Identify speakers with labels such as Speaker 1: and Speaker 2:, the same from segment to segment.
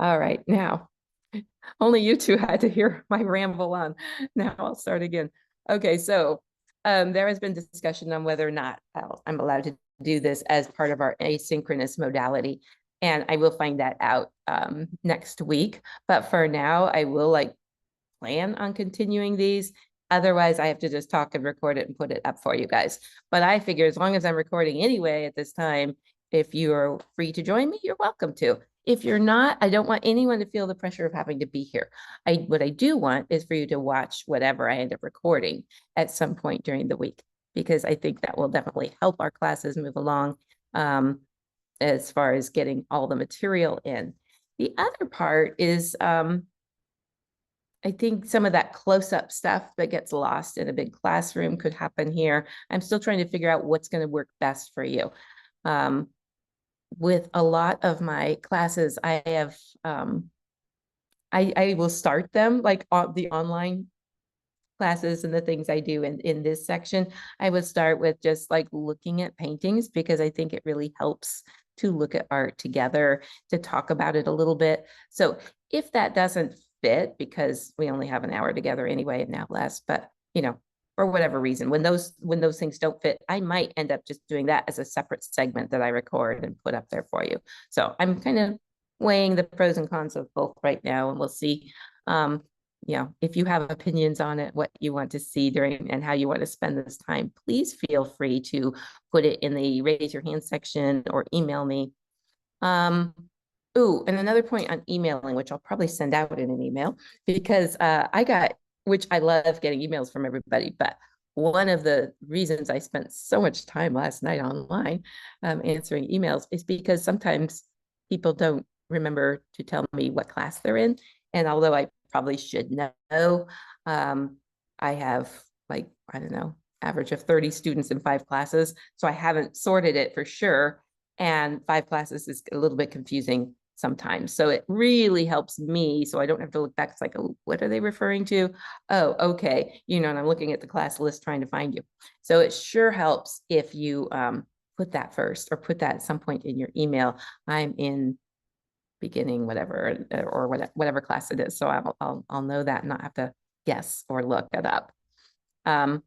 Speaker 1: All right, now, only you two had to hear my ramble on. Now I'll start again. Okay, so there has been discussion on whether or not I'm allowed to do this as part of our asynchronous modality. And I will find that out next week. But for now, I will plan on continuing these. Otherwise, I have to just talk and record it and put it up for you guys. But I figure as long as I'm recording anyway at this time, if you're free to join me, you're welcome to. If you're not, I don't want anyone to feel the pressure of having to be here. What I do want is for you to watch whatever I end up recording at some point during the week, because I think that will definitely help our classes move along as far as getting all the material in. The other part is I think some of that close-up stuff that gets lost in a big classroom could happen here. I'm still trying to figure out what's going to work best for you. With a lot of my classes, I have, I will start them like on the online classes and the things I do in this section. I would start with just like looking at paintings because I think it really helps to look at art together, to talk about it a little bit. So if that doesn't fit, because we only have an hour together anyway, and now less, but for whatever reason, when those things don't fit, I might end up just doing that as a separate segment that I record and put up there for you. So I'm kind of weighing the pros and cons of both right now, and we'll see. If you have opinions on it, what you want to see during and how you want to spend this time, please feel free to put it in the raise your hand section or email me. And another point on emailing, which I'll probably send out in an email, because which I love getting emails from everybody, but one of the reasons I spent so much time last night online answering emails is because sometimes people don't remember to tell me what class they're in. And although I probably should know, I have I don't know, average of 30 students in 5 classes. So I haven't sorted it for sure. And 5 classes is a little bit confusing sometimes. So it really helps me. So I don't have to look back. It's like, oh, what are they referring to? Oh, okay. And I'm looking at the class list trying to find you. So it sure helps if you put that first or put that at some point in your email. I'm in beginning, whatever, or whatever class it is. So I'll know that and not have to guess or look it up. That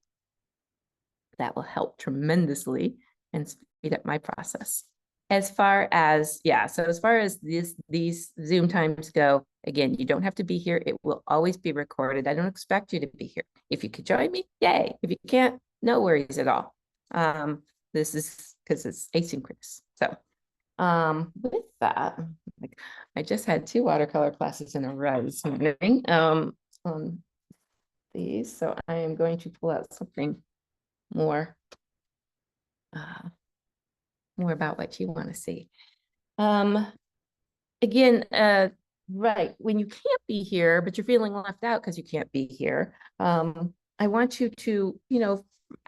Speaker 1: will help tremendously and speed up my process. As far as these Zoom times go, again, you don't have to be here. It will always be recorded. I don't expect you to be here. If you could join me, yay. If you can't, no worries at all. This is because it's asynchronous. So with that, I just had 2 watercolor classes in a row this morning on these. So I am going to pull out something more about what you want to see. Again, right, when you can't be here, but you're feeling left out because you can't be here, I want you to,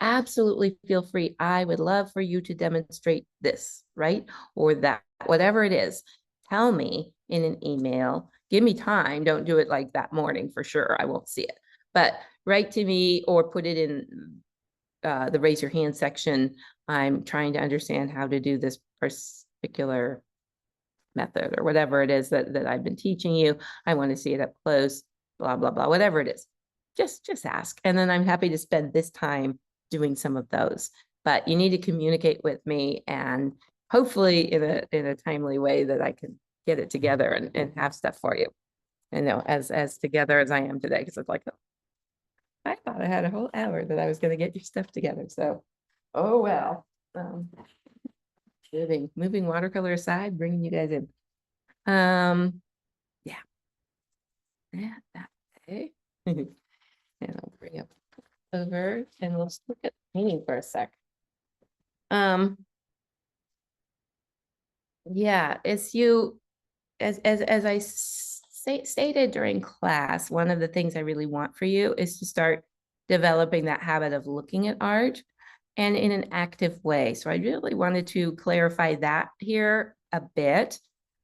Speaker 1: absolutely feel free. I would love for you to demonstrate this, right? Or that, whatever it is. Tell me in an email. Give me time. Don't do it like that morning for sure. I won't see it. But write to me or put it in the raise your hand section. I'm trying to understand how to do this particular method or whatever it is that I've been teaching you. I want to see it up close, blah, blah, blah, whatever it is. Just ask. And then I'm happy to spend this time doing some of those. But you need to communicate with me and hopefully in a timely way that I can get it together and have stuff for you. And as together as I am today, because it's like, I thought I had a whole hour that I was going to get your stuff together. So, oh well. Moving watercolor aside, bringing you guys in. Yeah. That way. And I'll bring up over and let's look at painting for a sec. Yeah, as I stated during class, one of the things I really want for you is to start developing that habit of looking at art and in an active way. So I really wanted to clarify that here a bit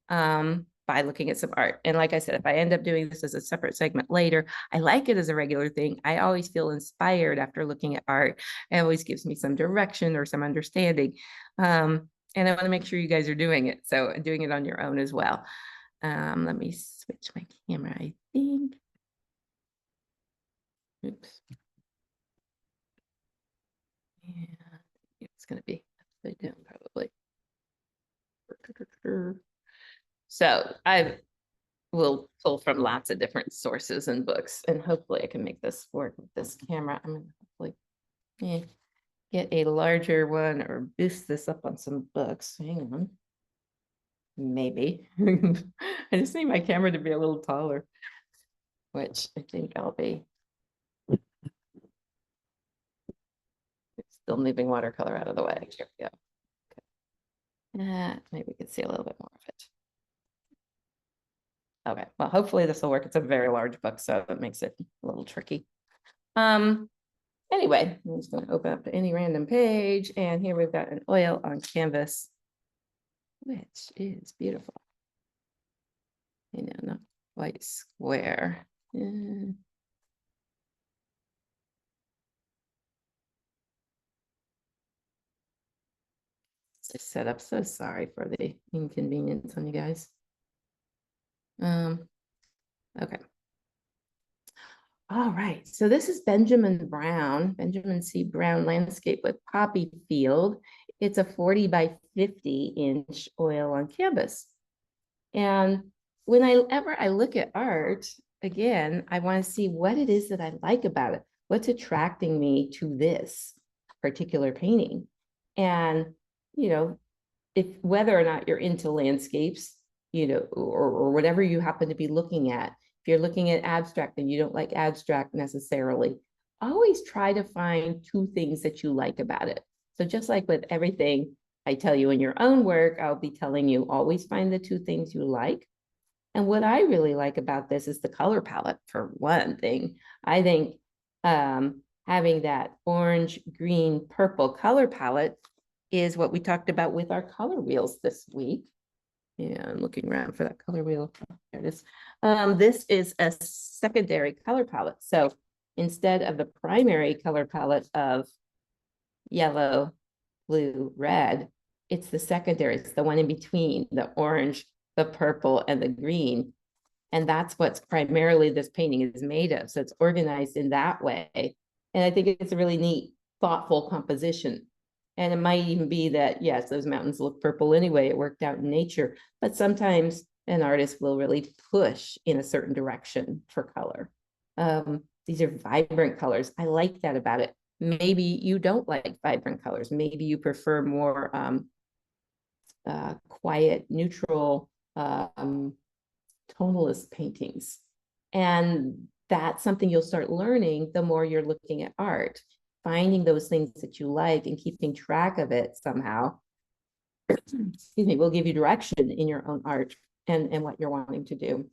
Speaker 1: by looking at some art. And like I said, if I end up doing this as a separate segment later, I like it as a regular thing. I always feel inspired after looking at art. It always gives me some direction or some understanding. And I want to make sure you guys are doing it. So doing it on your own as well. Let me switch my camera, I think. Oops. And it's gonna be upside down probably. So I will pull from lots of different sources and books, and hopefully I can make this work with this camera. I'm gonna hopefully get a larger one or boost this up on some books. Hang on. Maybe. I just need my camera to be a little taller, which I think I'll be. Still moving watercolor out of the way. Here we go. Maybe we can see a little bit more of it. Okay, well, hopefully this will work. It's a very large book, so it makes it a little tricky. Anyway, I'm just going to open up to any random page, and here we've got an oil on canvas, which is beautiful. You know, not quite square. Set up. So sorry for the inconvenience on you guys. Okay. All right. So this is Benjamin C. Brown Landscape with Poppy Field. It's a 40 by 50 inch oil on canvas. And whenever I look at art, again, I want to see what it is that I like about it. What's attracting me to this particular painting? And, you know, if whether or not you're into landscapes, you know, or whatever you happen to be looking at, if you're looking at abstract and you don't like abstract necessarily, always try to find two things that you like about it. So just like with everything I tell you in your own work, I'll be telling you always find the two things you like. And what I really like about this is the color palette, for one thing. I think having that orange, green, purple color palette is what we talked about with our color wheels this week. Yeah, I'm looking around for that color wheel. Oh, there it is. This is a secondary color palette. So instead of the primary color palette of yellow, blue, red, it's the secondary. It's the one in between, the orange, the purple, and the green. And that's what's primarily this painting is made of. So it's organized in that way. And I think it's a really neat, thoughtful composition. And it might even be that, yes, those mountains look purple anyway. It worked out in nature. But sometimes an artist will really push in a certain direction for color. These are vibrant colors. I like that about it. Maybe you don't like vibrant colors. Maybe you prefer more quiet, neutral, tonalist paintings. And that's something you'll start learning the more you're looking at art. Finding those things that you like and keeping track of it somehow, excuse me, will give you direction in your own art and what you're wanting to do.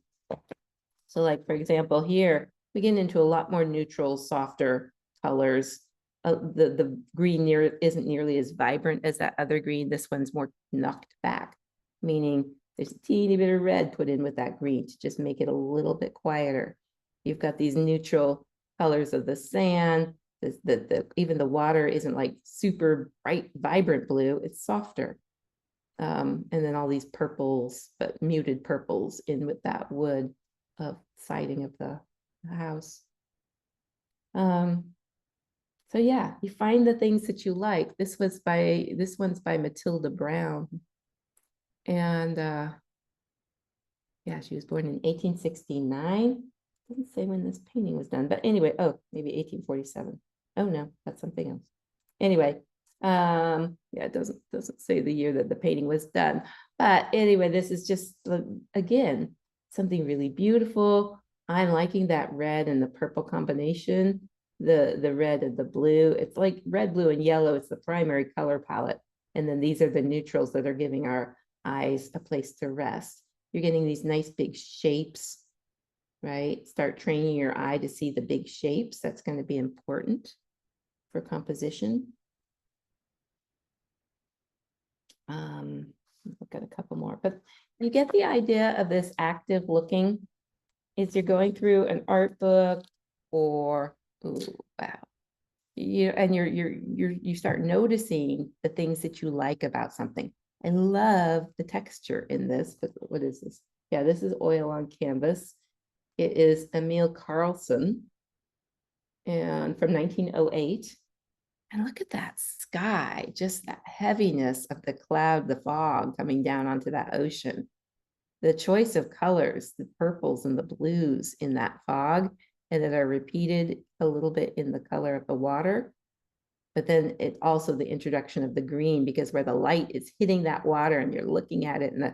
Speaker 1: So like, for example, here, we get into a lot more neutral, softer colors. The green isn't nearly as vibrant as that other green. This one's more knocked back, meaning there's a teeny bit of red put in with that green to just make it a little bit quieter. You've got these neutral colors of the sand. Even the water isn't like super bright, vibrant blue. It's softer. And then all these purples, but muted purples in with that wood of siding of the house. So yeah, you find the things that you like. This one's by Matilda Brown. And yeah, she was born in 1869. Doesn't say when this painting was done, but anyway, oh, maybe 1847. Oh no, that's something else. Anyway, yeah, it doesn't say the year that the painting was done. But anyway, this is just, again, something really beautiful. I'm liking that red and the purple combination, the red and the blue. It's like red, blue, and yellow. It's the primary color palette. And then these are the neutrals that are giving our eyes a place to rest. You're getting these nice big shapes, right? Start training your eye to see the big shapes. That's going to be important for composition. Look at a couple more, but you get the idea of this active looking. Is you're going through an art book or, ooh, wow, and you start noticing the things that you like about something. I love the texture in this, but what is this? Yeah, this is oil on canvas. It is Emil Carlson and from 1908. And look at that sky, just that heaviness of the cloud, the fog coming down onto that ocean. The choice of colors, the purples and the blues in that fog, and that are repeated a little bit in the color of the water. But then it also the introduction of the green, because where the light is hitting that water and you're looking at it and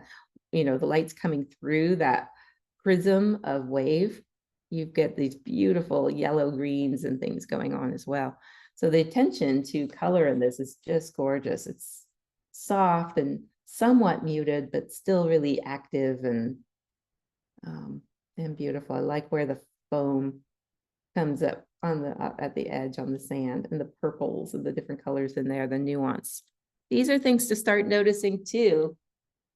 Speaker 1: the light's coming through that prism of wave, you get these beautiful yellow greens and things going on as well. So the attention to color in this is just gorgeous. It's soft and somewhat muted, but still really active and beautiful. I like where the foam comes up on the at the edge on the sand, and the purples and the different colors in there, the nuance. These are things to start noticing too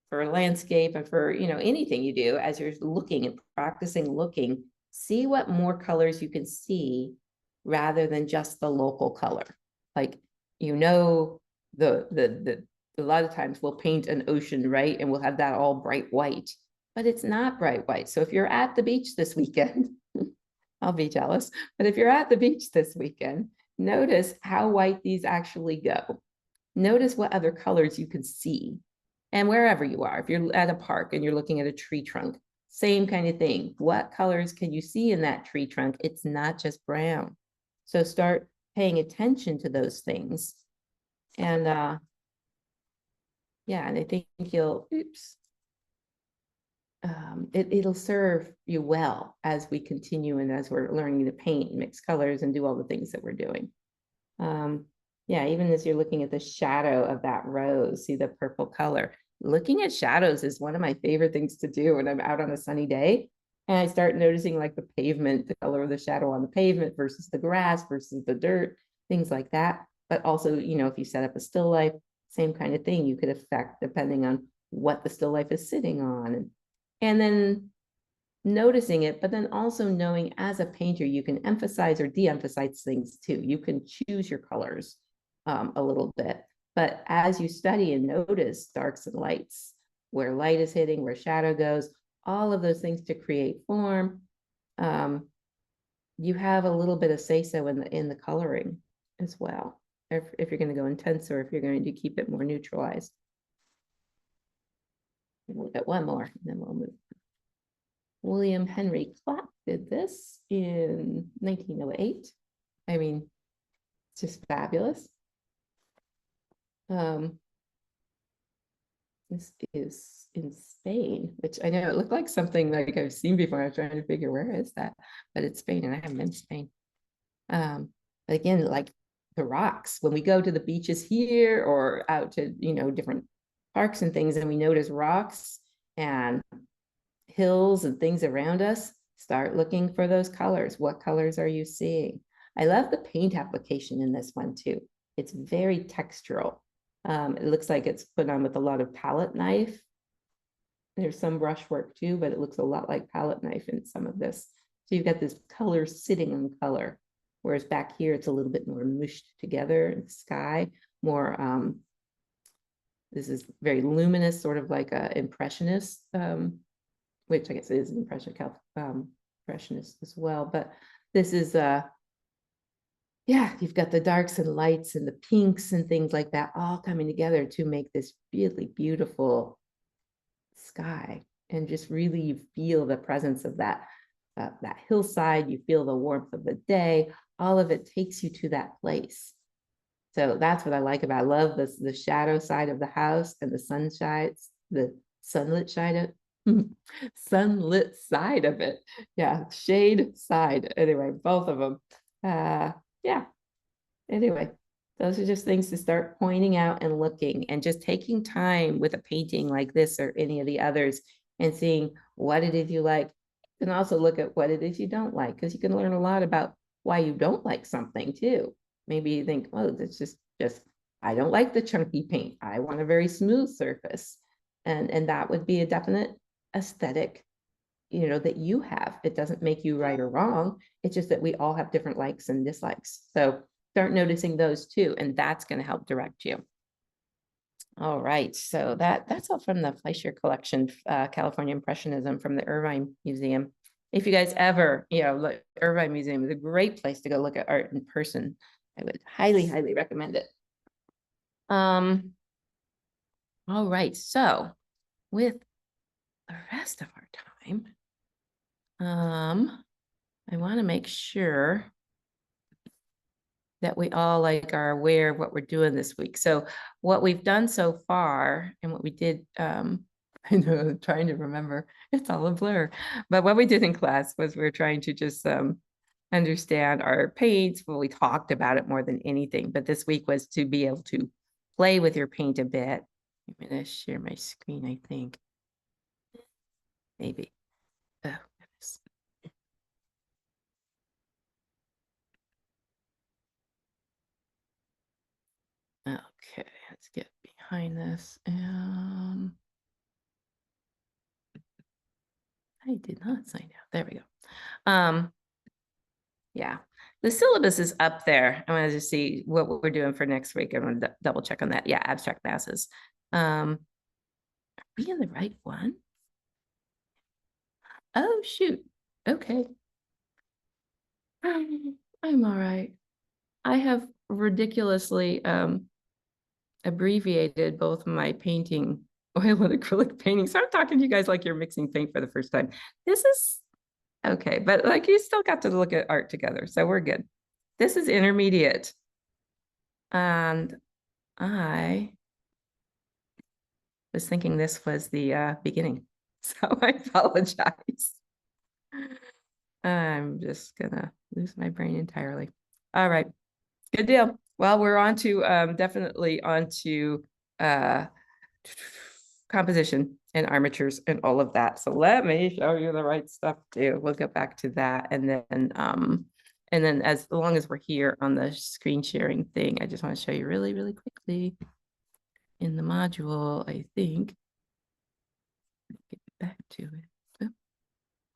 Speaker 1: for a landscape and for anything you do as you're looking and practicing looking. See what more colors you can see rather than just the local color. Like the a lot of times we'll paint an ocean, right? And we'll have that all bright white, but it's not bright white. So if you're at the beach this weekend, I'll be jealous, but if you're at the beach this weekend, notice how white these actually go. Notice what other colors you can see. And wherever you are, if you're at a park and you're looking at a tree trunk, same kind of thing. What colors can you see in that tree trunk? It's not just brown. So start paying attention to those things. And yeah, and I think you'll, it'll serve you well as we continue and as we're learning to paint and mix colors and do all the things that we're doing. Yeah, even as you're looking at the shadow of that rose, see the purple color. Looking at shadows is one of my favorite things to do when I'm out on a sunny day. And I start noticing like the pavement, the color of the shadow on the pavement versus the grass versus the dirt, things like that. But also, if you set up a still life, same kind of thing you could affect depending on what the still life is sitting on. And then noticing it, but then also knowing as a painter, you can emphasize or de-emphasize things too. You can choose your colors a little bit, but as you study and notice darks and lights, where light is hitting, where shadow goes, all of those things to create form, you have a little bit of say-so in the coloring as well, if you're going to go intense or if you're going to keep it more neutralized. We'll get one more and then we'll move. William Henry Clapp did this in 1908. I mean, it's just fabulous. This is in Spain, which I know it looked like something like I've seen before. I was trying to figure where is that, but it's Spain and I haven't been to Spain. But again, like the rocks, when we go to the beaches here or out to, different parks and things, and we notice rocks and hills and things around us, start looking for those colors. What colors are you seeing? I love the paint application in this one too. It's very textural. It looks like it's put on with a lot of palette knife. There's some brushwork too, but it looks a lot like palette knife in some of this. So you've got this color sitting on color, whereas back here it's a little bit more mushed together in the sky, more, this is very luminous, sort of like a impressionist, which I guess it is an impressionist as well, but this is yeah, you've got the darks and lights and the pinks and things like that all coming together to make this really beautiful sky. And just really you feel the presence of that hillside, you feel the warmth of the day, all of it takes you to that place. So that's what I like about it. I love the shadow side of the house and the sunlit side of it. Yeah, shade side. Anyway, both of them. Yeah. Anyway, those are just things to start pointing out and looking and just taking time with a painting like this or any of the others and seeing what it is you like. And also look at what it is you don't like, because you can learn a lot about why you don't like something too. Maybe you think, oh, it's just I don't like the chunky paint. I want a very smooth surface. And that would be a definite aesthetic, that you have. It doesn't make you right or wrong. It's just that we all have different likes and dislikes. So start noticing those too, and that's going to help direct you. All right, so that's all from the Fleischer collection, California Impressionism from the Irvine Museum. If you guys ever, look, Irvine Museum is a great place to go look at art in person. I would highly, highly recommend it. All right, so with the rest of our time, I want to make sure that we all are aware of what we're doing this week. So what we've done so far and what we did, I know, I'm trying to remember, it's all a blur. But what we did in class was we were trying to just understand our paints. Well, we talked about it more than anything, but this week was to be able to play with your paint a bit. I'm gonna share my screen, I think. Maybe. Oh, goodness. Okay, let's get behind this. I did not sign out. There we go. Yeah, the syllabus is up there. I wanted to see what we're doing for next week. I'm gonna double check on that. Yeah, abstract masses. Are we in the right one? Oh, shoot. Okay. I'm all right. I have ridiculously abbreviated both my painting, oil and acrylic painting. So I'm talking to you guys like you're mixing paint for the first time. This is okay, but like you still got to look at art together, so we're good. This is intermediate. And I was thinking this was the beginning, so I apologize. I'm just gonna lose my brain entirely. All right, good deal. Well, we're on to definitely on to composition and armatures and all of that. So let me show you the right stuff too. We'll get back to that. And then as long as we're here on the screen sharing thing, I just want to show you really, really quickly in the module, I think. Get back to it. Oh,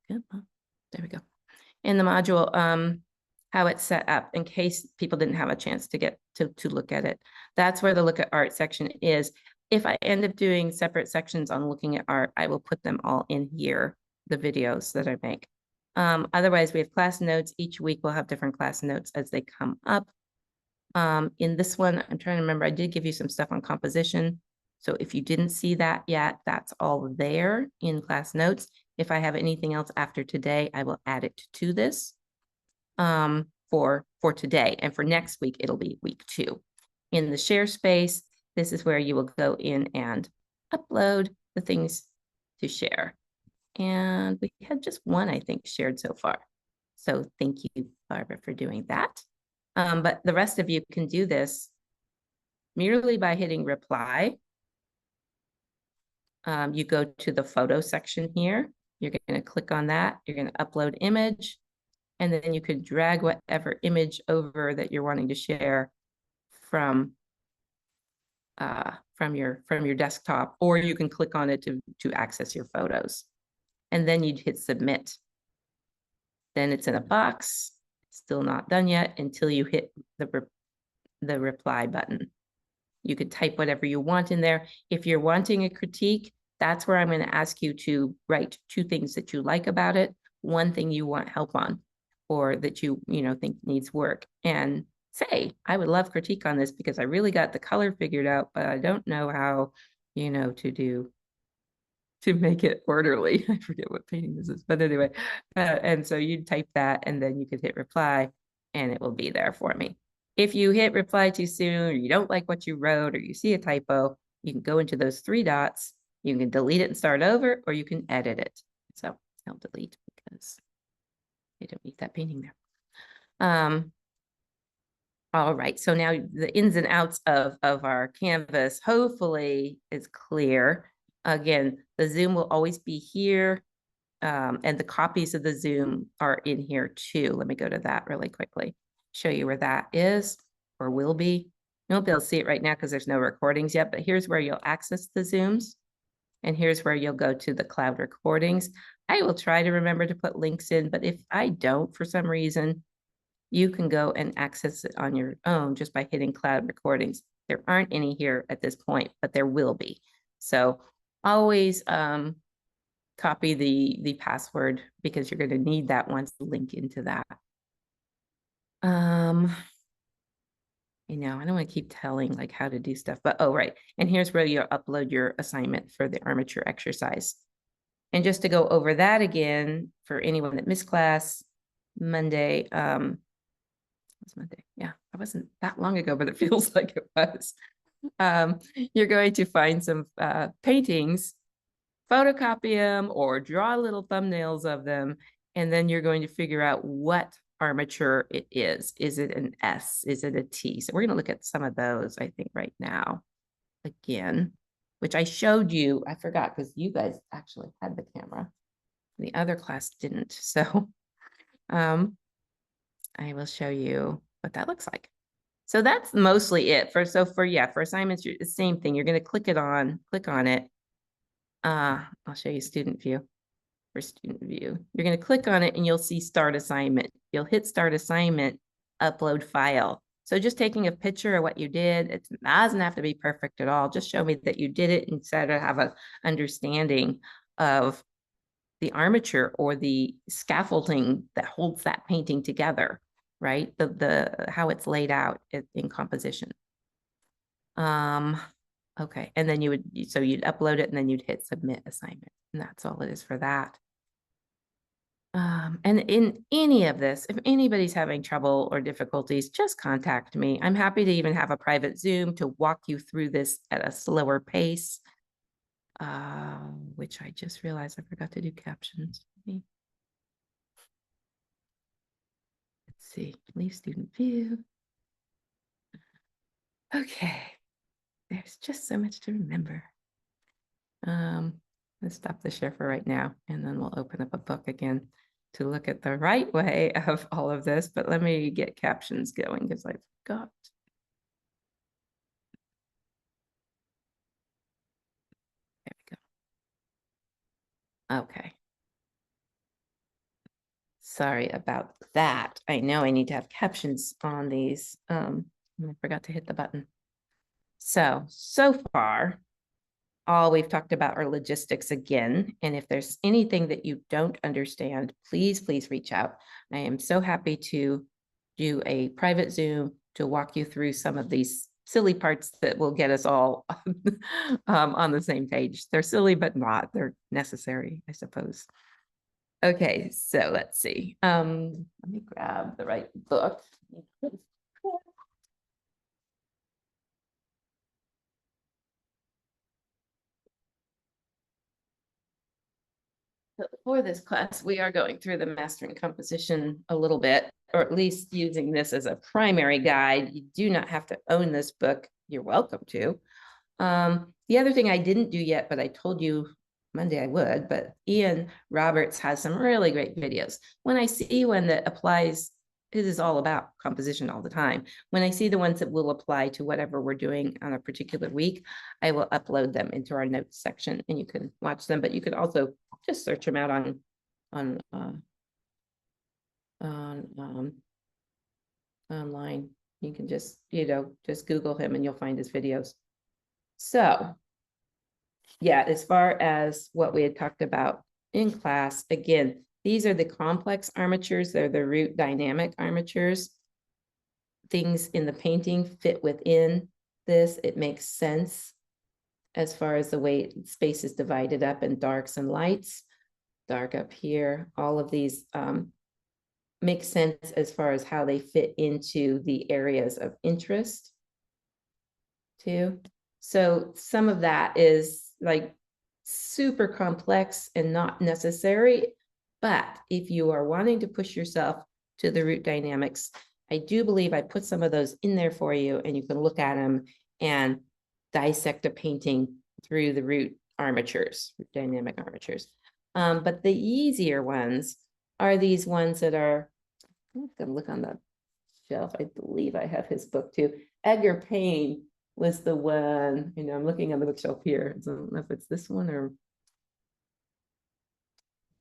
Speaker 1: come on. There we go. In the module, how it's set up in case people didn't have a chance to get to look at it. That's where the look at art section is. If I end up doing separate sections on looking at art, I will put them all in here, the videos that I make. Otherwise, we have class notes. Each week we'll have different class notes as they come up. In this one, I'm trying to remember, I did give you some stuff on composition. So if you didn't see that yet, that's all there in class notes. If I have anything else after today, I will add it to this for today. And for next week, it'll be week 2. In the share space, this is where you will go in and upload the things to share. And we had just one, I think, shared so far. So thank you, Barbara, for doing that. But the rest of you can do this merely by hitting reply. You go to the photo section here. You're going to click on that. You're going to upload image. And then you could drag whatever image over that you're wanting to share from your desktop, or you can click on it to access your photos. And then you'd hit submit. Then it's in a box, still not done yet until you hit the reply button. You could type whatever you want in there. If you're wanting a critique, that's where I'm going to ask you to write 2 things that you like about it, 1 thing you want help on, or that you think needs work, and say, I would love critique on this because I really got the color figured out, but I don't know how, to make it orderly. I forget what painting this is, but anyway, and so you type that and then you could hit reply and it will be there for me. If you hit reply too soon, or you don't like what you wrote, or you see a typo, you can go into those 3 dots, you can delete it and start over, or you can edit it. So I'll delete because I don't need that painting there. All right, so now the ins and outs of our canvas hopefully is clear. Again, the Zoom will always be here, and the copies of the Zoom are in here too. Let me go to that really quickly, show you where that is or will be. You won't be able to see it right now because there's no recordings yet, but here's where you'll access the Zooms, and here's where you'll go to the cloud recordings. I will try to remember to put links in, but if I don't for some reason, you can go and access it on your own just by hitting cloud recordings. There aren't any here at this point, but there will be. So always copy the password because you're going to need that once to link into that. You know, I don't want to keep telling like how to do stuff, but oh, right. And here's where you upload your assignment for the armature exercise. And just to go over that again, for anyone that missed class, Monday, was Monday. Yeah, that wasn't that long ago, but it feels like it was. You're going to find some paintings, photocopy them or draw little thumbnails of them, and then you're going to figure out what armature it is. Is it an S? Is it a T? So we're going to look at some of those, I think, right now again, which I showed you. I forgot because you guys actually had the camera. The other class didn't. So I will show you what that looks like. So that's mostly it for assignments, the same thing. You're going to click on it. I'll show you student view. For student view, you're going to click on it and you'll see start assignment. You'll hit start assignment, upload file. So just taking a picture of what you did, it doesn't have to be perfect at all. Just show me that you did it instead of have an understanding of the armature or the scaffolding that holds that painting together, right? The how it's laid out in composition. Okay, and then you'd upload it and then you'd hit submit assignment, and that's all it is for that. And in any of this, if anybody's having trouble or difficulties, just contact me. I'm happy to even have a private Zoom to walk you through this at a slower pace. Which I just realized I forgot to do captions. Let's see, leave student view. Okay, there's just so much to remember. Let's stop the share for right now, and then we'll open up a book again to look at the right way of all of this. But let me get captions going because I forgot. There we go. Okay. Sorry about that. I know I need to have captions on these. I forgot to hit the button. So far, all we've talked about are logistics again. And if there's anything that you don't understand, please reach out. I am so happy to do a private Zoom to walk you through some of these silly parts that will get us all on the same page. They're silly, but not. They're necessary, I suppose. Okay, so let's see. Let me grab the right book. For this class, we are going through the Mastering Composition a little bit, or at least using this as a primary guide. You do not have to own this book. You're welcome to. The other thing I didn't do yet, but I told you Monday I would, but Ian Roberts has some really great videos. When I see one that applies, it is all about composition all the time. When I see the ones that will apply to whatever we're doing on a particular week, I will upload them into our notes section and you can watch them, but you could also just search them out online. You can just, just Google him and you'll find his videos. So yeah, as far as what we had talked about in class, again, these are the complex armatures. They're the root dynamic armatures. Things in the painting fit within this. It makes sense as far as the way space is divided up in darks and lights. Dark up here, all of these make sense as far as how they fit into the areas of interest too. So some of that is like super complex and not necessary, but if you are wanting to push yourself to the root dynamics, I do believe I put some of those in there for you and you can look at them and dissect a painting through the root armatures, root dynamic armatures. But the easier ones are these ones that are, I'm gonna look on the shelf. I believe I have his book too. Edgar Payne was the one, I'm looking on the bookshelf here. So I don't know if it's this one or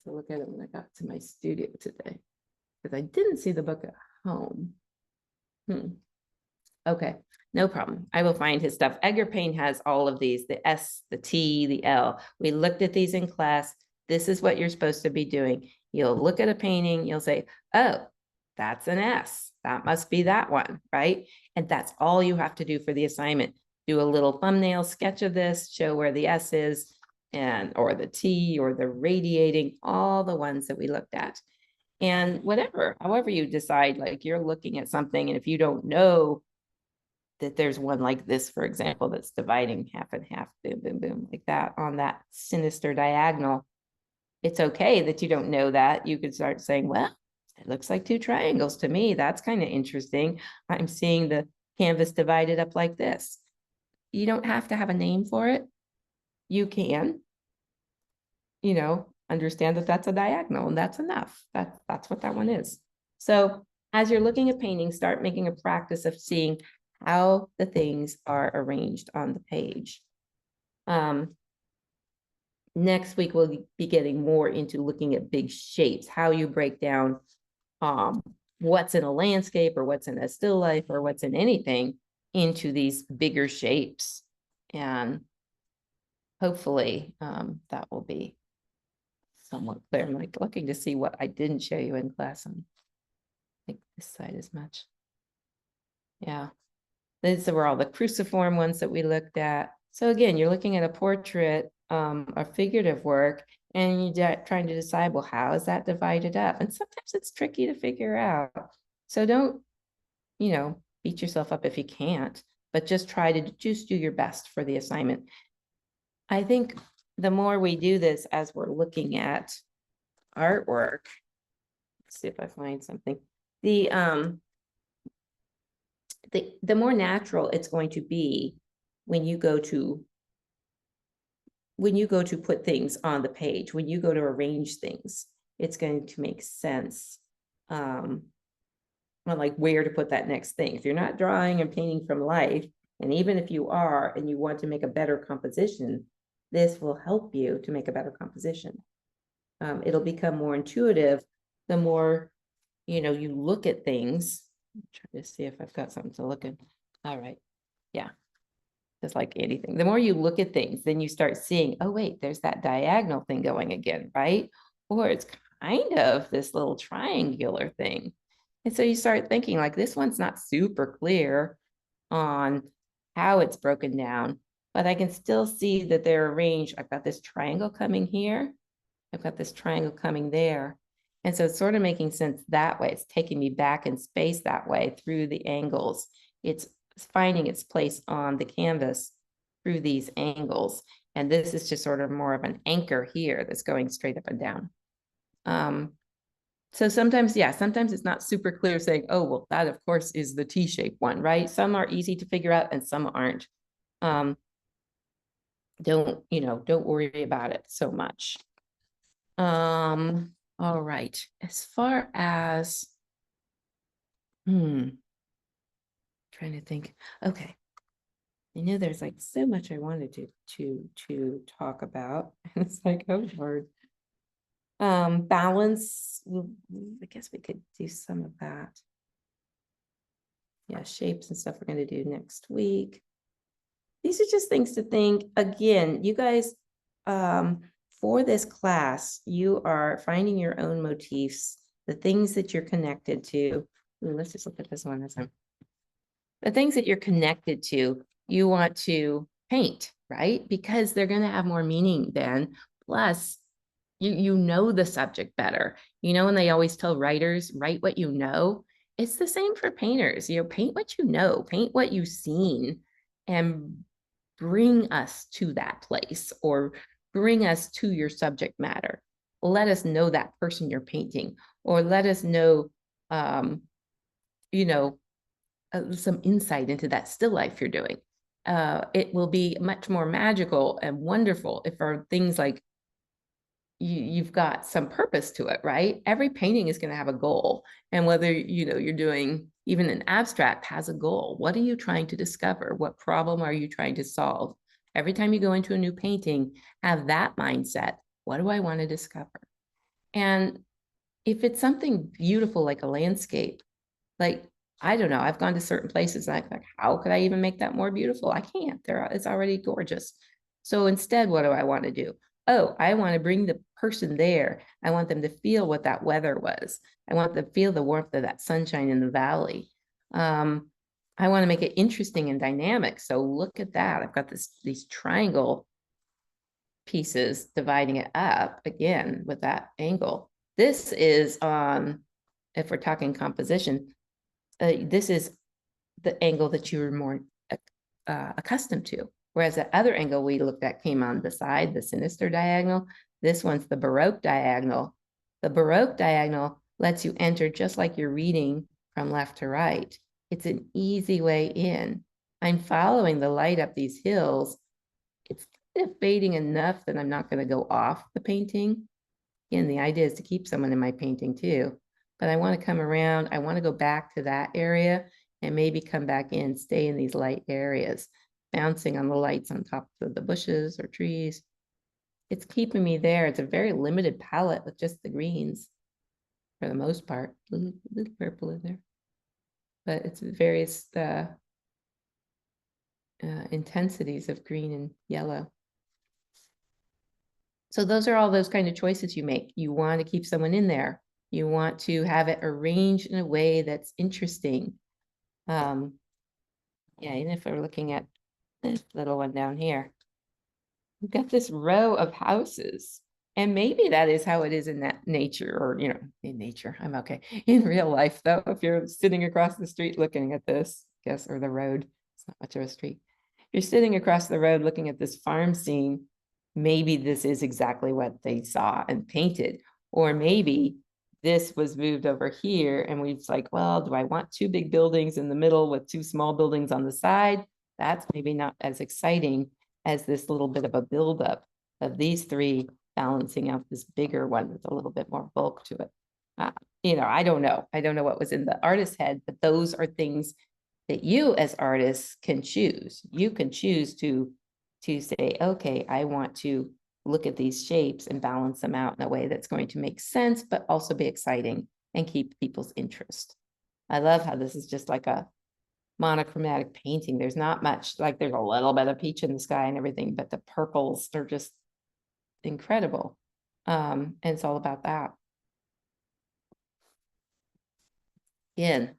Speaker 1: to look at it when I got to my studio today. Because I didn't see the book at home. Okay, no problem. I will find his stuff. Edgar Payne has all of these, the S, the T, the L. We looked at these in class. This is what you're supposed to be doing. You'll look at a painting, you'll say, oh, that's an S. That must be that one, right? And that's all you have to do for the assignment. Do a little thumbnail sketch of this, show where the S is, and or the T or the radiating, all the ones that we looked at. And whatever, however you decide, like you're looking at something, and if you don't know that there's one like this, for example, that's dividing half and half, boom, boom, boom, like that on that sinister diagonal, it's okay that you don't know that. You could start saying, well, it looks like two triangles to me. That's kind of interesting. I'm seeing the canvas divided up like this. You don't have to have a name for it. You can, understand that that's a diagonal, and that's enough. That's what that one is. So as you're looking at painting, start making a practice of seeing how the things are arranged on the page. Next week, we'll be getting more into looking at big shapes, how you break down what's in a landscape or what's in a still life or what's in anything into these bigger shapes. And hopefully that will be somewhat clear. I'm like looking to see what I didn't show you in class on like this side as much. Yeah. These were all the cruciform ones that we looked at. So again, you're looking at a portrait, a figurative work, and you're trying to decide, well, how is that divided up? And sometimes it's tricky to figure out. So don't, beat yourself up if you can't, but just try to just do your best for the assignment. I think the more we do this as we're looking at artwork, let's see if I find something. The more natural it's going to be when you go to put things on the page, when you go to arrange things, it's going to make sense on like where to put that next thing. If you're not drawing and painting from life, and even if you are and you want to make a better composition, this will help you to make a better composition. It'll become more intuitive the more you look at things. I'm trying to see if I've got something to look at. All right. Yeah. Just like anything. The more you look at things, then you start seeing, oh, wait, there's that diagonal thing going again, right? Or it's kind of this little triangular thing. And so you start thinking like, this one's not super clear on how it's broken down, but I can still see that they're arranged. I've got this triangle coming here. I've got this triangle coming there. And so it's sort of making sense that way. It's taking me back in space that way through the angles. It's finding its place on the canvas through these angles. And this is just sort of more of an anchor here that's going straight up and down. So sometimes, sometimes it's not super clear saying, oh, well, that of course is the T-shaped one, right? Some are easy to figure out and some aren't. Don't worry about it so much. All right. As far as, trying to think. Okay. I know there's like so much I wanted to talk about. It's like, oh Lord. Balance. I guess we could do some of that. Yeah, shapes and stuff we're going to do next week. These are just things to think. Again, you guys, for this class, you are finding your own motifs, the things that you're connected to. Let's just look at this one this time. The things that you're connected to, you want to paint, right? Because they're going to have more meaning then. Plus, you know the subject better. And they always tell writers, write what you know. It's the same for painters. Paint what you know, paint what you've seen, and bring us to that place or bring us to your subject matter. Let us know that person you're painting, or let us know, some insight into that still life you're doing. It will be much more magical and wonderful if our things like you've got some purpose to it, right? Every painting is going to have a goal. And whether, you're doing even an abstract has a goal. What are you trying to discover? What problem are you trying to solve? Every time you go into a new painting, have that mindset. What do I want to discover? And if it's something beautiful, like a landscape, like I don't know. I've gone to certain places and I'm like, how could I even make that more beautiful? I can't. It's already gorgeous. So instead, what do I want to do? Oh, I want to bring the person there. I want them to feel what that weather was. I want them to feel the warmth of that sunshine in the valley. I want to make it interesting and dynamic. So look at that. I've got these triangle pieces dividing it up again with that angle. This is if we're talking composition, this is the angle that you were more accustomed to. Whereas the other angle we looked at came on the side, the sinister diagonal. This one's the Baroque diagonal. The Baroque diagonal lets you enter just like you're reading from left to right. It's an easy way in. I'm following the light up these hills. It's kind of fading enough that I'm not going to go off the painting. Again, the idea is to keep someone in my painting too, but I want to come around. I want to go back to that area and maybe come back in, stay in these light areas, bouncing on the lights on top of the bushes or trees. It's keeping me there. It's a very limited palette with just the greens for the most part. Little purple in there, but it's various intensities of green and yellow. So those are all those kind of choices you make. You want to keep someone in there. You want to have it arranged in a way that's interesting. Yeah, even if we're looking at this little one down here, we've got this row of houses. And maybe that is how it is in that nature, or, you know, in nature, I'm okay. In real life, though, if you're sitting across the street looking at this, I guess, or the road, it's not much of a street. You're sitting across the road looking at this farm scene. Maybe this is exactly what they saw and painted, or maybe this was moved over here and we've like, well, do I want two big buildings in the middle with two small buildings on the side? That's maybe not as exciting as this little bit of a buildup of these three balancing out this bigger one with a little bit more bulk to it. You know, I don't know. I don't know what was in the artist's head, but those are things that you as artists can choose. You can choose to say, okay, I want to look at these shapes and balance them out in a way that's going to make sense, but also be exciting and keep people's interest. I love how this is just like a monochromatic painting. There's not much, like there's a little bit of peach in the sky and everything, but the purples are just incredible. And it's all about that. Again,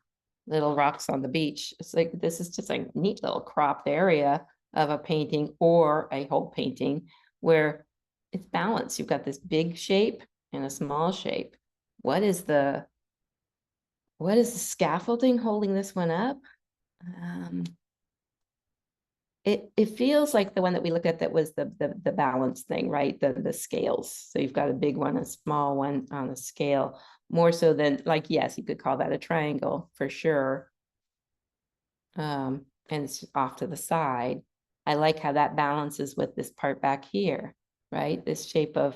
Speaker 1: little rocks on the beach. It's like, this is just a neat little cropped area of a painting or a whole painting where it's balanced. You've got this big shape and a small shape. What is the scaffolding holding this one up? It feels like the one that we looked at that was the balance thing, right? The scales. So you've got a big one, a small one on a scale, more so than like, yes, you could call that a triangle for sure. And it's off to the side. I like how that balances with this part back here, right? This shape of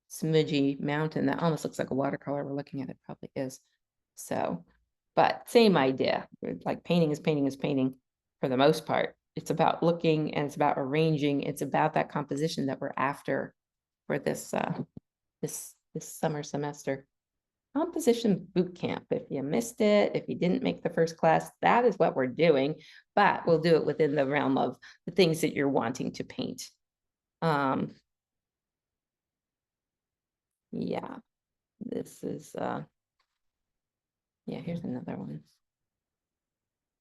Speaker 1: smudgy mountain that almost looks like a watercolor. We're looking at it, probably is. So, but same idea. Like painting is painting is painting for the most part. It's about looking and it's about arranging. It's about that composition that we're after for this this summer semester. Composition boot camp. If you missed it, if you didn't make the first class, that is what we're doing, but we'll do it within the realm of the things that you're wanting to paint. Yeah, this is yeah, here's another one.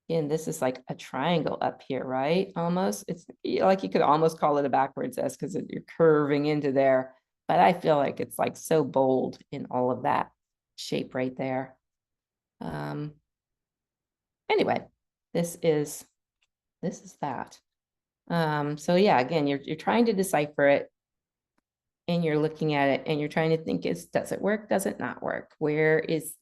Speaker 1: Again, this is like a triangle up here, right? Almost. It's like you could almost call it a backwards S because you're curving into there. But I feel like it's like so bold in all of that shape right there. Anyway, this is that. So yeah, again, you're trying to decipher it and you're looking at it and you're trying to think, does it work? Does it not work? Where is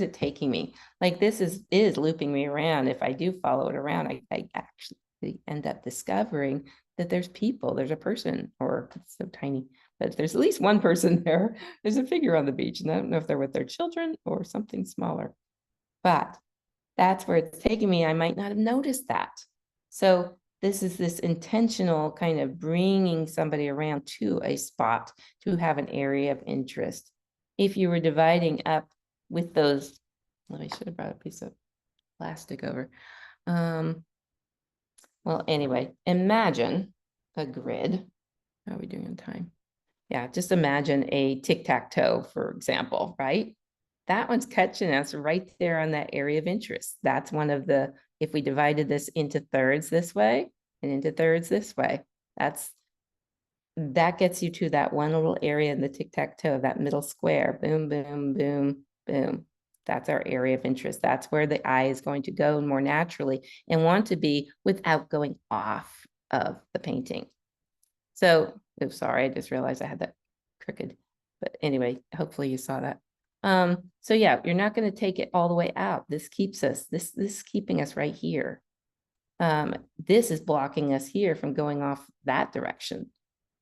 Speaker 1: it taking me? Like this is looping me around. If I do follow it around, I actually end up discovering that there's people, there's a person, or it's so tiny, but there's at least one person there. There's a figure on the beach, and I don't know if they're with their children or something smaller, but that's where it's taking me. I might not have noticed that. So this is this intentional kind of bringing somebody around to a spot to have an area of interest. If you were dividing up with those, I should have brought a piece of plastic over. Well, anyway, imagine a grid. How are we doing in time? Yeah, just imagine a tic-tac-toe, for example, right? That one's catching us right there on that area of interest. That's one of the, if we divided this into thirds this way and into thirds this way, that gets you to that one little area in the tic-tac-toe, that middle square. Boom, boom, boom, boom. That's our area of interest. That's where the eye is going to go more naturally and want to be without going off of the painting. So, oh, sorry, I just realized I had that crooked. But anyway, hopefully you saw that. So yeah, you're not going to take it all the way out. This keeps us, this is keeping us right here. This is blocking us here from going off that direction.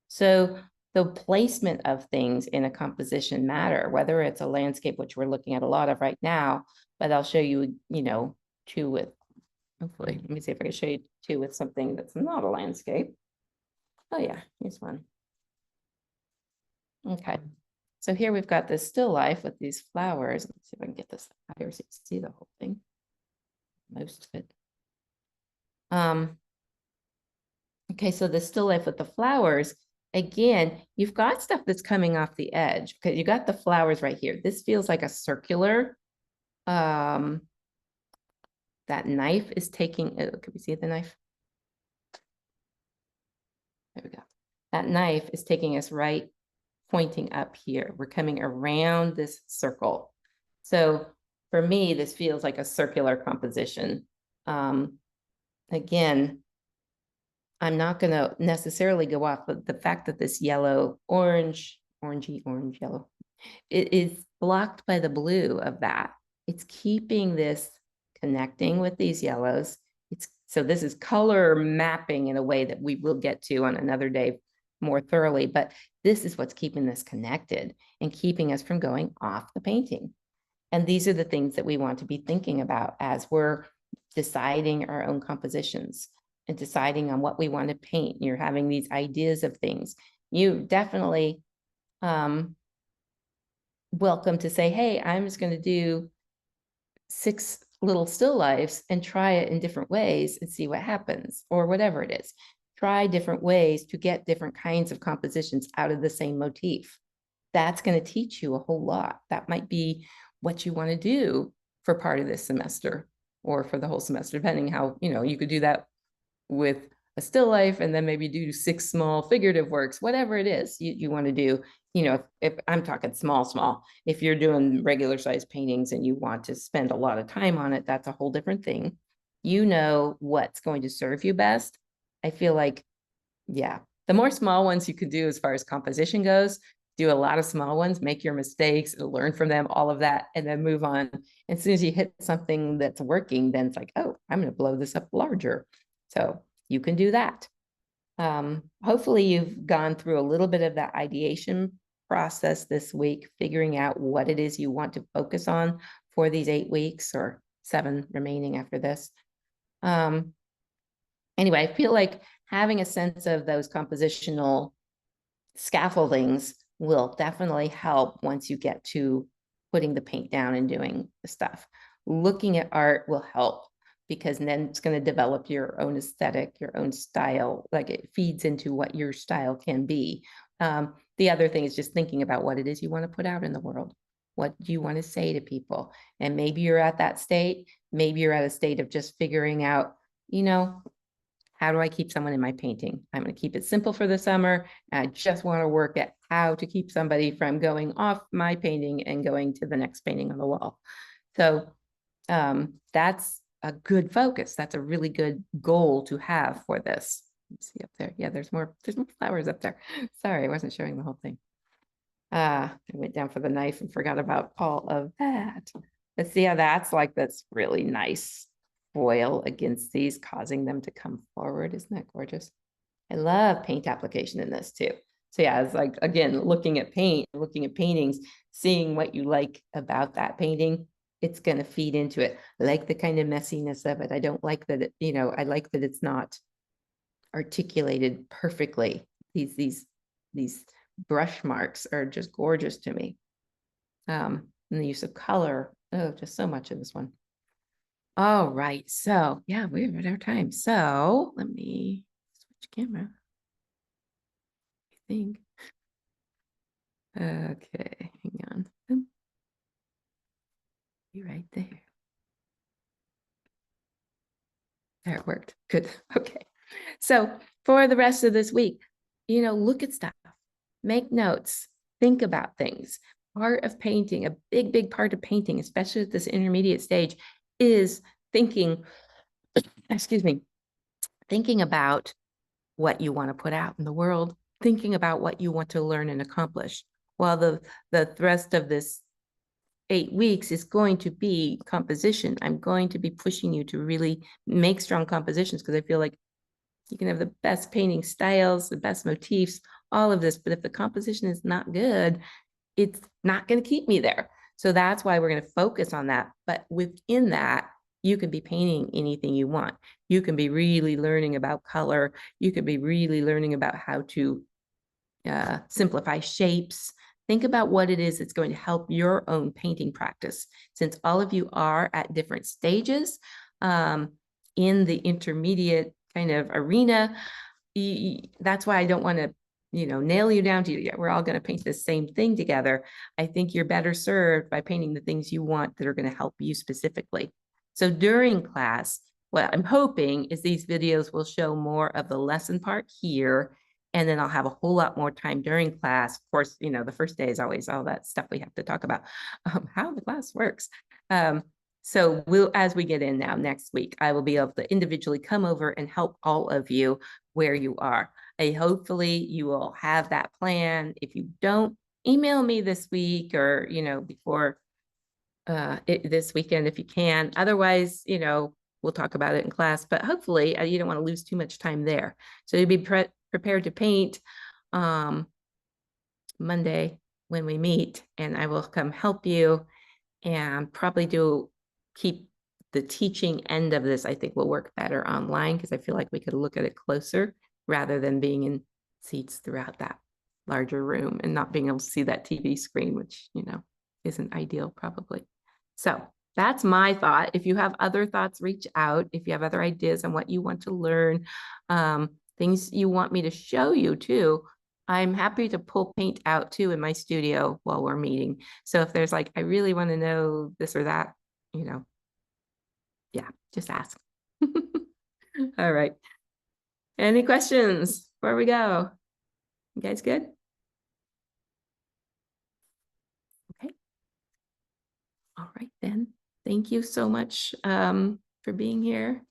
Speaker 1: So the placement of things in a composition matter, whether it's a landscape, which we're looking at a lot of right now, but I'll show you, you know, two with, hopefully, let me see if I can show you two with something that's not a landscape. Oh yeah, here's one. Okay, so here we've got this still life with these flowers. Let's see if I can get this higher so you can see the whole thing. Most of it. Okay, so the still life with the flowers, again, you've got stuff that's coming off the edge because you got the flowers right here. This feels like a circular. That knife is taking, can we see the knife? There we go. That knife is taking us right, pointing up here. We're coming around this circle. So for me, this feels like a circular composition. Again, I'm not going to necessarily go off of the fact that this yellow, orangey, orange, yellow, it is blocked by the blue of that. It's keeping this connecting with these yellows. So this is color mapping in a way that we will get to on another day more thoroughly, but this is what's keeping this connected and keeping us from going off the painting. And these are the things that we want to be thinking about as we're deciding our own compositions and deciding on what we want to paint. You're having these ideas of things. You definitely welcome to say, hey, I'm just going to do 6 little still lifes and try it in different ways and see what happens, or whatever it is. Try different ways to get different kinds of compositions out of the same motif. That's going to teach you a whole lot. That might be what you want to do for part of this semester or for the whole semester, depending how, you know, you could do that with a still life and then maybe do 6 small figurative works, whatever it is you want to do. You know, if I'm talking small, if you're doing regular size paintings and you want to spend a lot of time on it, that's a whole different thing. You know what's going to serve you best. I feel like, yeah, the more small ones you can do as far as composition goes, do a lot of small ones, make your mistakes, learn from them, all of that, and then move on. As soon as you hit something that's working, then it's like, oh, I'm going to blow this up larger. So you can do that. Hopefully you've gone through a little bit of that ideation process this week, figuring out what it is you want to focus on for these 8 weeks or 7 remaining after this. Anyway, I feel like having a sense of those compositional scaffoldings will definitely help once you get to putting the paint down and doing the stuff. Looking at art will help because then it's going to develop your own aesthetic, your own style, like it feeds into what your style can be. The other thing is just thinking about what it is you want to put out in the world. What do you want to say to people? And maybe you're at that state. Maybe you're at a state of just figuring out, you know, how do I keep someone in my painting? I'm going to keep it simple for the summer. I just want to work at how to keep somebody from going off my painting and going to the next painting on the wall. So that's a good focus. That's a really good goal to have for this. Let's see up there. Yeah, there's more flowers up there. Sorry, I wasn't showing the whole thing. I went down for the knife and forgot about all of that. Let's see how that's like, that's really nice foil against these, causing them to come forward. Isn't that gorgeous? I love paint application in this too. So yeah, it's like, again, looking at paint, looking at paintings, seeing what you like about that painting, it's going to feed into it. I like the kind of messiness of it. I don't like that it, you know, I like that it's not articulated perfectly. These brush marks are just gorgeous to me. And the use of color, oh, just so much in this one. All right, so yeah, we're at our time. So let me switch camera. I think. Okay, hang on. Be right there. There, it worked. Good. Okay. So for the rest of this week, look at stuff, make notes, think about things. Part of painting, a big, big part of painting, especially at this intermediate stage, is thinking, excuse me, thinking about what you want to put out in the world, thinking about what you want to learn and accomplish. While the rest of this 8 weeks is going to be composition. I'm going to be pushing you to really make strong compositions because I feel like you can have the best painting styles, the best motifs, all of this, but if the composition is not good, it's not going to keep me there. So that's why we're going to focus on that. But within that, you can be painting anything you want. You can be really learning about color. You could be really learning about how to simplify shapes. Think about what it is that's going to help your own painting practice. Since all of you are at different stages in the intermediate kind of arena, that's why I don't want to nail you down to, we're all going to paint the same thing together. I think you're better served by painting the things you want that are going to help you specifically. So during class, what I'm hoping is these videos will show more of the lesson part here, and then I'll have a whole lot more time during class. Of course, the first day is always all that stuff we have to talk about, how the class works. So as we get in now next week, I will be able to individually come over and help all of you where you are. Hopefully you will have that plan. If you don't, email me this week or, before this weekend if you can. Otherwise, we'll talk about it in class, but hopefully you don't want to lose too much time there. So you'll be prepared to paint Monday when we meet, and I will come help you and probably keep the teaching end of this. I think will work better online because I feel like we could look at it closer rather than being in seats throughout that larger room and not being able to see that TV screen, which, isn't ideal probably. So that's my thought. If you have other thoughts, reach out. If you have other ideas on what you want to learn, things you want me to show you too, I'm happy to pull paint out too in my studio while we're meeting. So if there's like, I really want to know this or that, yeah, just ask. All right. Any questions before we go? You guys good? Okay. All right then. Thank you so much for being here,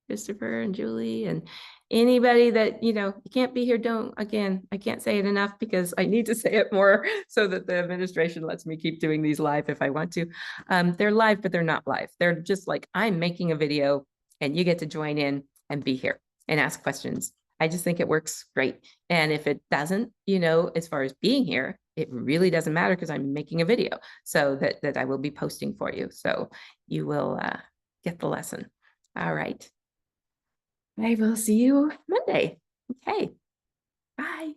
Speaker 1: Christopher and Julie, and anybody that, you can't be here, I can't say it enough because I need to say it more so that the administration lets me keep doing these live if I want to. They're live, but they're not live. They're just like, I'm making a video and you get to join in and be here and ask questions. I just think it works great. And if it doesn't, as far as being here, it really doesn't matter because I'm making a video so that I will be posting for you. So you will get the lesson. All right. I will see you Monday. Okay. Bye.